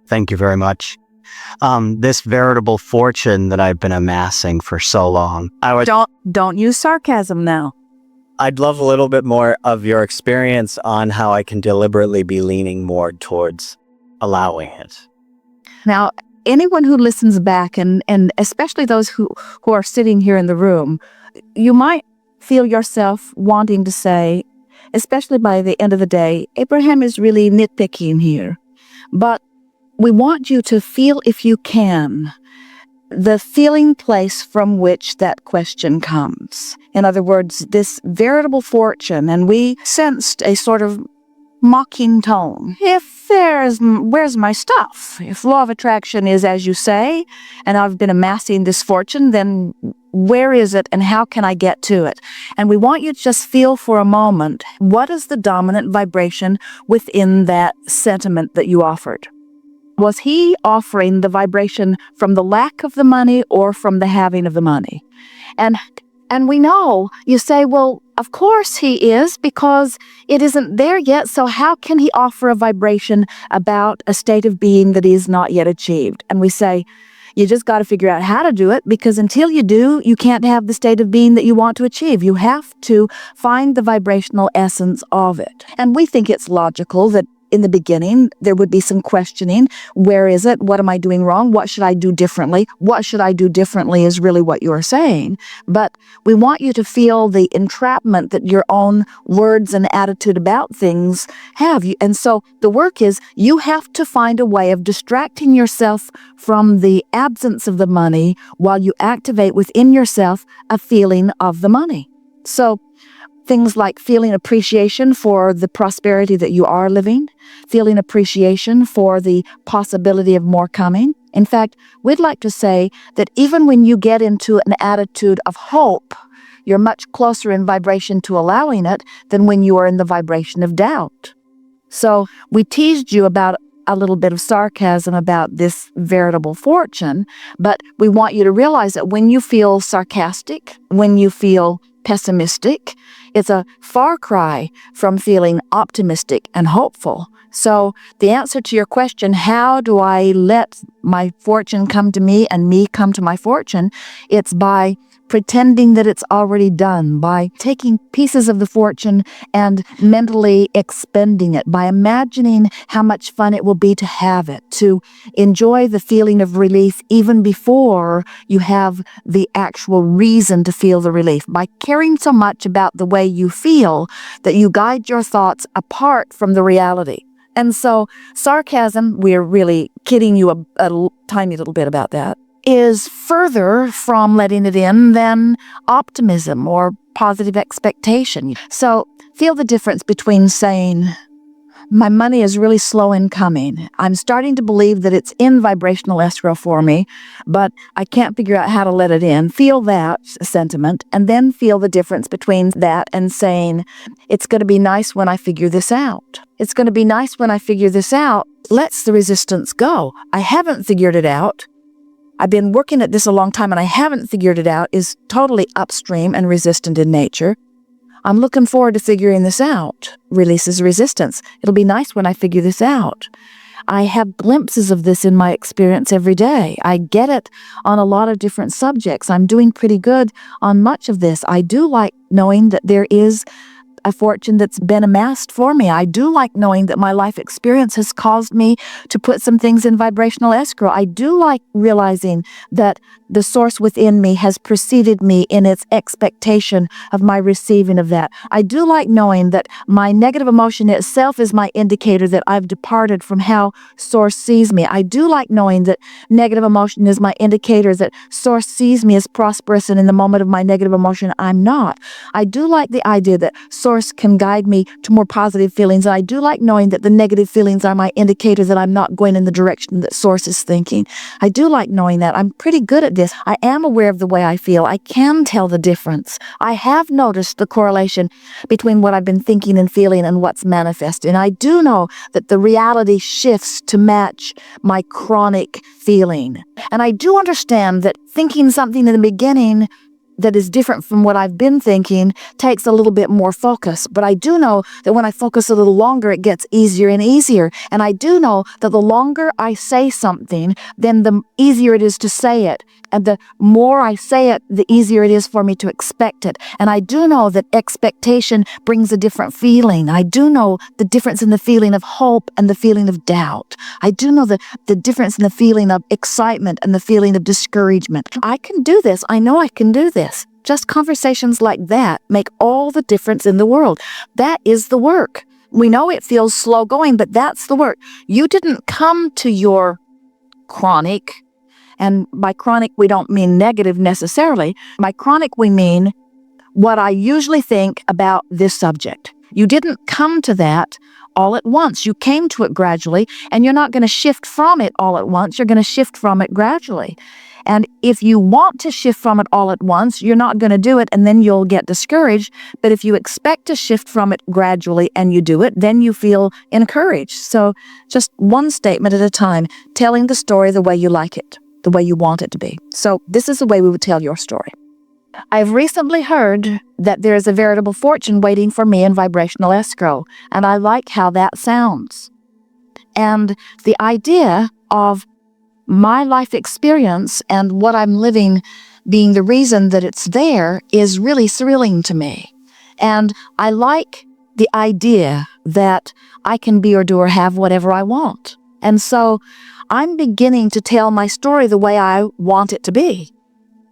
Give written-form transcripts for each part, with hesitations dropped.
Thank you very much. This veritable fortune that I've been amassing for so long. Don't use sarcasm now. I'd love a little bit more of your experience on how I can deliberately be leaning more towards allowing it. Now, anyone who listens back, and especially those who are sitting here in the room, you might feel yourself wanting to say, especially by the end of the day, Abraham is really nitpicking here. But we want you to feel, if you can, the feeling place from which that question comes. In other words, this veritable fortune, and we sensed a sort of mocking tone. Where's my stuff? If law of attraction is as you say, and I've been amassing this fortune, then where is it and how can I get to it? And we want you to just feel for a moment, what is the dominant vibration within that sentiment that you offered? Was he offering the vibration from the lack of the money or from the having of the money? And we know, you say, well, of course he is, because it isn't there yet, so how can he offer a vibration about a state of being that is not yet achieved? And we say, you just got to figure out how to do it, because until you do, you can't have the state of being that you want to achieve. You have to find the vibrational essence of it. And we think it's logical that in the beginning, there would be some questioning. Where is it? What am I doing wrong? What should I do differently? What should I do differently is really what you're saying. But we want you to feel the entrapment that your own words and attitude about things have. And so the work is you have to find a way of distracting yourself from the absence of the money while you activate within yourself a feeling of the money. So things like feeling appreciation for the prosperity that you are living, feeling appreciation for the possibility of more coming. In fact, we'd like to say that even when you get into an attitude of hope, you're much closer in vibration to allowing it than when you are in the vibration of doubt. So we teased you about a little bit of sarcasm about this veritable fortune, but we want you to realize that when you feel sarcastic, when you feel pessimistic, it's a far cry from feeling optimistic and hopeful. So the answer to your question, how do I let my fortune come to me and me come to my fortune? It's by pretending that it's already done, by taking pieces of the fortune and mentally expending it, by imagining how much fun it will be to have it, to enjoy the feeling of relief even before you have the actual reason to feel the relief, by caring so much about the way you feel that you guide your thoughts apart from the reality. And so sarcasm, we're really kidding you a tiny little bit about that, is further from letting it in than optimism or positive expectation. So feel the difference between saying, my money is really slow in coming. I'm starting to believe that it's in vibrational escrow for me, but I can't figure out how to let it in. Feel that sentiment, and then feel the difference between that and saying, it's going to be nice when I figure this out. It's going to be nice when I figure this out. Lets the resistance go. I haven't figured it out. I've been working at this a long time and I haven't figured it out is totally upstream and resistant in nature. I'm looking forward to figuring this out. Releases resistance. It'll be nice when I figure this out. I have glimpses of this in my experience every day. I get it on a lot of different subjects. I'm doing pretty good on much of this. I do like knowing that there is a fortune that's been amassed for me. I do like knowing that my life experience has caused me to put some things in vibrational escrow. I do like realizing that the source within me has preceded me in its expectation of my receiving of that. I do like knowing that my negative emotion itself is my indicator that I've departed from how source sees me. I do like knowing that negative emotion is my indicator that source sees me as prosperous, and in the moment of my negative emotion, I'm not. I do like the idea that source can guide me to more positive feelings. And I do like knowing that the negative feelings are my indicator that I'm not going in the direction that source is thinking. I do like knowing that. I'm pretty good at this. I am aware of the way I feel. I can tell the difference. I have noticed the correlation between what I've been thinking and feeling and what's manifesting. I do know that the reality shifts to match my chronic feeling. And I do understand that thinking something in the beginning that is different from what I've been thinking takes a little bit more focus. But I do know that when I focus a little longer, it gets easier and easier. And I do know that the longer I say something, then the easier it is to say it. And the more I say it, the easier it is for me to expect it. And I do know that expectation brings a different feeling. I do know the difference in the feeling of hope and the feeling of doubt. I do know the difference in the feeling of excitement and the feeling of discouragement. I can do this. I know I can do this. Just conversations like that make all the difference in the world. That is the work. We know it feels slow going, but that's the work. You didn't come to your chronic, and by chronic, we don't mean negative necessarily. By chronic, we mean what I usually think about this subject. You didn't come to that all at once. You came to it gradually, and you're not going to shift from it all at once. You're going to shift from it gradually. And if you want to shift from it all at once, you're not going to do it, and then you'll get discouraged. But if you expect to shift from it gradually and you do it, then you feel encouraged. So just one statement at a time, telling the story the way you like it, the way you want it to be. So this is the way we would tell your story. I've recently heard that there is a veritable fortune waiting for me in vibrational escrow, and I like how that sounds. And the idea of my life experience and what I'm living being the reason that it's there is really thrilling to me. And I like the idea that I can be or do or have whatever I want. And so I'm beginning to tell my story the way I want it to be.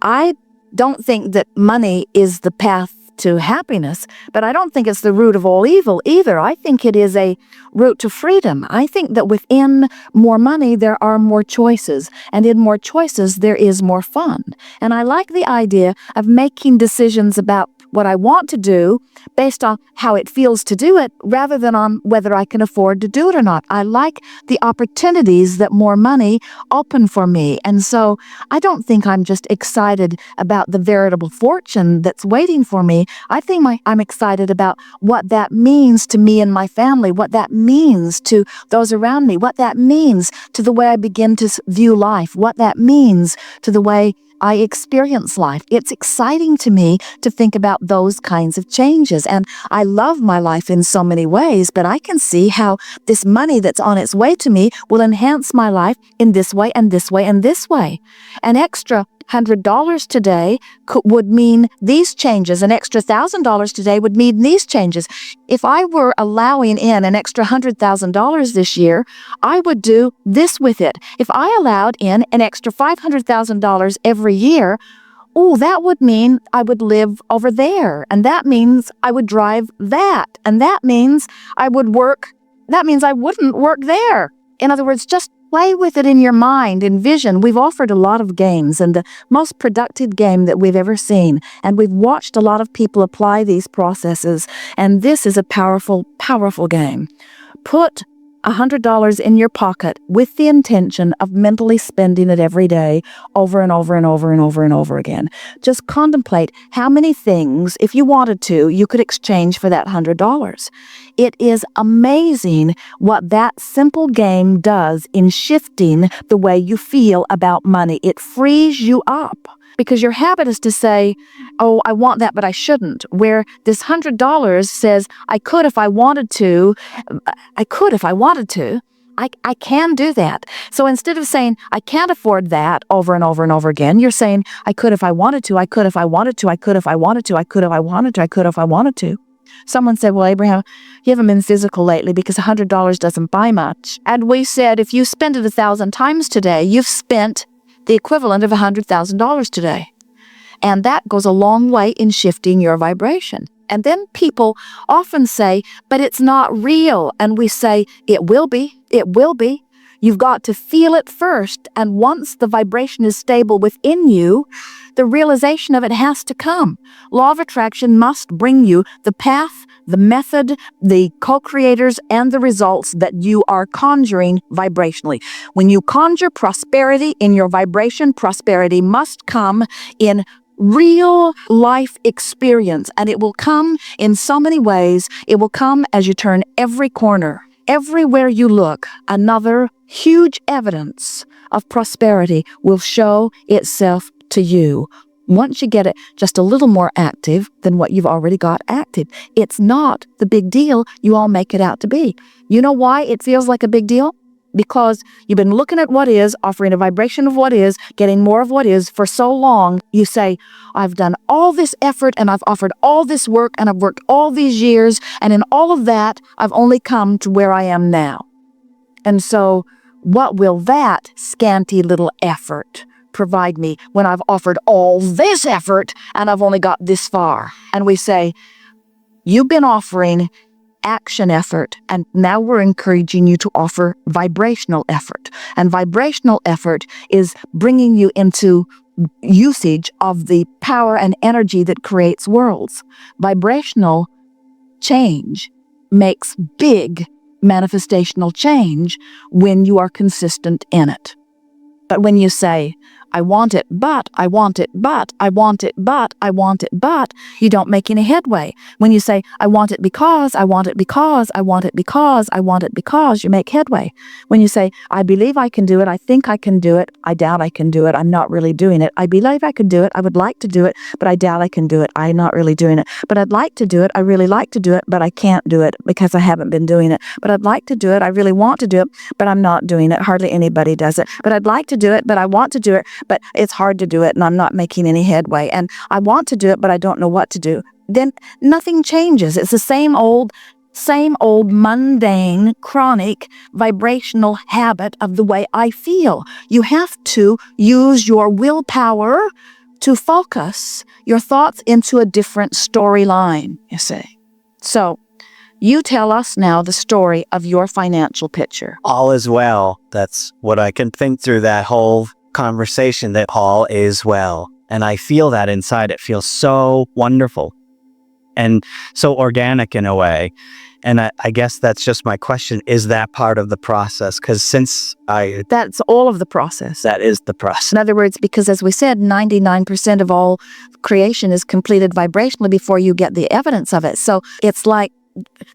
I don't think that money is the path to happiness, but I don't think it's the root of all evil either. I think it is a route to freedom. I think that within more money, there are more choices, and in more choices, there is more fun. And I like the idea of making decisions about what I want to do based on how it feels to do it, rather than on whether I can afford to do it or not. I like the opportunities that more money open for me. And so I don't think I'm just excited about the veritable fortune that's waiting for me. I think I'm excited about what that means to me and my family, what that means to those around me, what that means to the way I begin to view life, what that means to the way I experience life. It's exciting to me to think about those kinds of changes. And I love my life in so many ways, but I can see how this money that's on its way to me will enhance my life in this way and this way and this way. An extra $100 today would mean these changes. An extra $1,000 today would mean these changes. If I were allowing in an extra $100,000 this year, I would do this with it. If I allowed in an extra $500,000 every year, that would mean I would live over there. And that means I would drive that. And that means I would work. That means I wouldn't work there. In other words, just play with it in your mind, envision. We've offered a lot of games, and the most productive game that we've ever seen. And we've watched a lot of people apply these processes. And this is a powerful, powerful game. Put $100 in your pocket with the intention of mentally spending it every day over and over and over and over and over again. Just contemplate how many things, if you wanted to, you could exchange for that $100. It is amazing what that simple game does in shifting the way you feel about money. It frees you up. Because your habit is to say, oh, I want that, but I shouldn't. Where this $100 says, I could if I wanted to. I could if I wanted to. I can do that. So instead of saying, I can't afford that over and over and over again, you're saying, I could if I wanted to. I could if I wanted to. I could if I wanted to. I could if I wanted to. I could if I wanted to. Someone said, well, Abraham, you haven't been physical lately because $100 doesn't buy much. And we said, if you spend it 1,000 times today, you've spent the equivalent of $100,000 today. And that goes a long way in shifting your vibration. And then people often say, but it's not real. And we say, it will be. It will be. You've got to feel it first. And once the vibration is stable within you, the realization of it has to come. Law of attraction must bring you the path, the method, the co-creators, and the results that you are conjuring vibrationally. When you conjure prosperity in your vibration, prosperity must come in real life experience, and it will come in so many ways. It will come as you turn every corner. Everywhere you look, another huge evidence of prosperity will show itself to you. Once you get it just a little more active than what you've already got active, it's not the big deal you all make it out to be. You know why it feels like a big deal? Because you've been looking at what is, offering a vibration of what is, getting more of what is for so long. You say, I've done all this effort and I've offered all this work and I've worked all these years, and in all of that, I've only come to where I am now. And so what will that scanty little effort provide me when I've offered all this effort and I've only got this far? And we say, you've been offering action effort, and now we're encouraging you to offer vibrational effort. And vibrational effort is bringing you into usage of the power and energy that creates worlds. Vibrational change makes big manifestational change when you are consistent in it. But when you say, I want it, but I want it, but I want it, but I want it, but you don't make any headway. When you say, I want it because, I want it because, I want it because, I want it because, you make headway. When you say, I believe I can do it, I think I can do it, I doubt I can do it, I'm not really doing it. I believe I can do it, I would like to do it, but I doubt I can do it, I'm not really doing it. But I'd like to do it, I really like to do it, but I can't do it because I haven't been doing it. But I'd like to do it, I really want to do it, but I'm not doing it. Hardly anybody does it. But I'd like to do it, but I want to do it, but it's hard to do it and I'm not making any headway. And I want to do it, but I don't know what to do. Then nothing changes. It's the same old mundane, chronic, vibrational habit of the way I feel. You have to use your willpower to focus your thoughts into a different storyline, you see. So you tell us now the story of your financial picture. All is well. That's what I can think through that whole conversation, that all is well. And I feel that inside. It feels so wonderful and so organic in a way. And I guess that's just my question. Is that part of the process? Because That's all of the process. That is the process. In other words, because as we said, 99% of all creation is completed vibrationally before you get the evidence of it. So it's like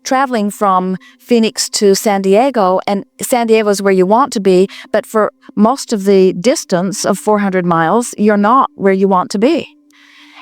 traveling from Phoenix to San Diego, and San Diego is where you want to be, but for most of the distance of 400 miles, you're not where you want to be.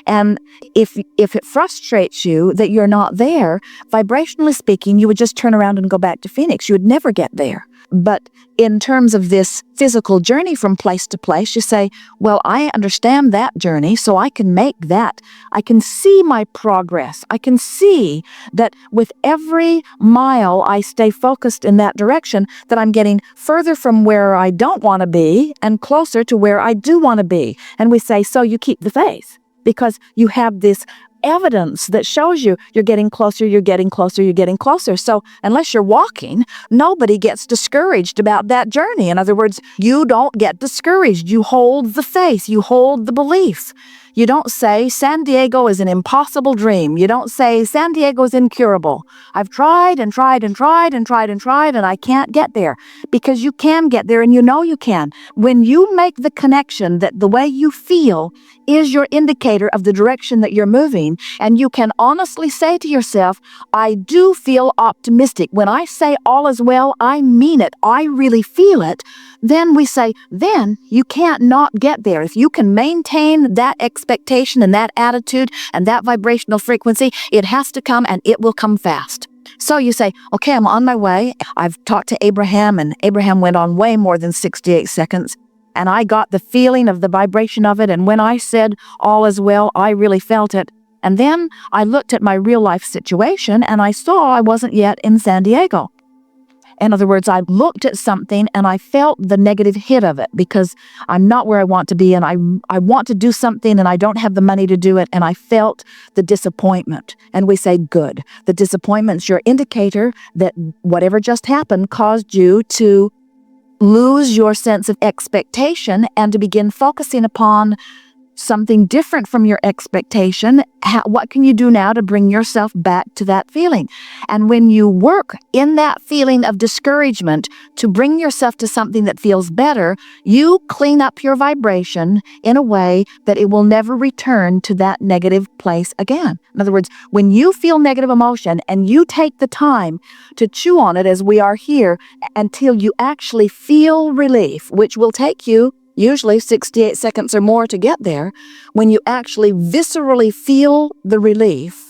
And if it frustrates you that you're not there, vibrationally speaking, you would just turn around and go back to Phoenix. You would never get there. But in terms of this physical journey from place to place, you say, well, I understand that journey, so I can make that. I can see my progress. I can see that with every mile I stay focused in that direction, that I'm getting further from where I don't want to be and closer to where I do want to be. And we say, so you keep the faith, because you have this evidence that shows you you're getting closer, you're getting closer, you're getting closer. So unless you're walking, nobody gets discouraged about that journey. In other words, you don't get discouraged. You hold the faith. You hold the belief. You don't say San Diego is an impossible dream. You don't say San Diego is incurable. I've tried and tried and tried and tried and tried and I can't get there, because you can get there and you know you can. When you make the connection that the way you feel is your indicator of the direction that you're moving, and you can honestly say to yourself, I do feel optimistic. When I say all is well, I mean it. I really feel it. Then we say, then you can't not get there. If you can maintain that expectation and that attitude and that vibrational frequency, it has to come and it will come fast. So you say, okay, I'm on my way. I've talked to Abraham, and Abraham went on way more than 68 seconds. And I got the feeling of the vibration of it. And when I said all is well, I really felt it. And then I looked at my real life situation and I saw I wasn't yet in San Diego. In other words, I looked at something and I felt the negative hit of it, because I'm not where I want to be, and I want to do something and I don't have the money to do it, and I felt the disappointment. And we say, good. The disappointment's your indicator that whatever just happened caused you to lose your sense of expectation and to begin focusing upon something different from your expectation. What can you do now to bring yourself back to that feeling? And when you work in that feeling of discouragement to bring yourself to something that feels better, you clean up your vibration in a way that it will never return to that negative place again. In other words, when you feel negative emotion and you take the time to chew on it, as we are here, until you actually feel relief, which will take you usually 68 seconds or more to get there, when you actually viscerally feel the relief,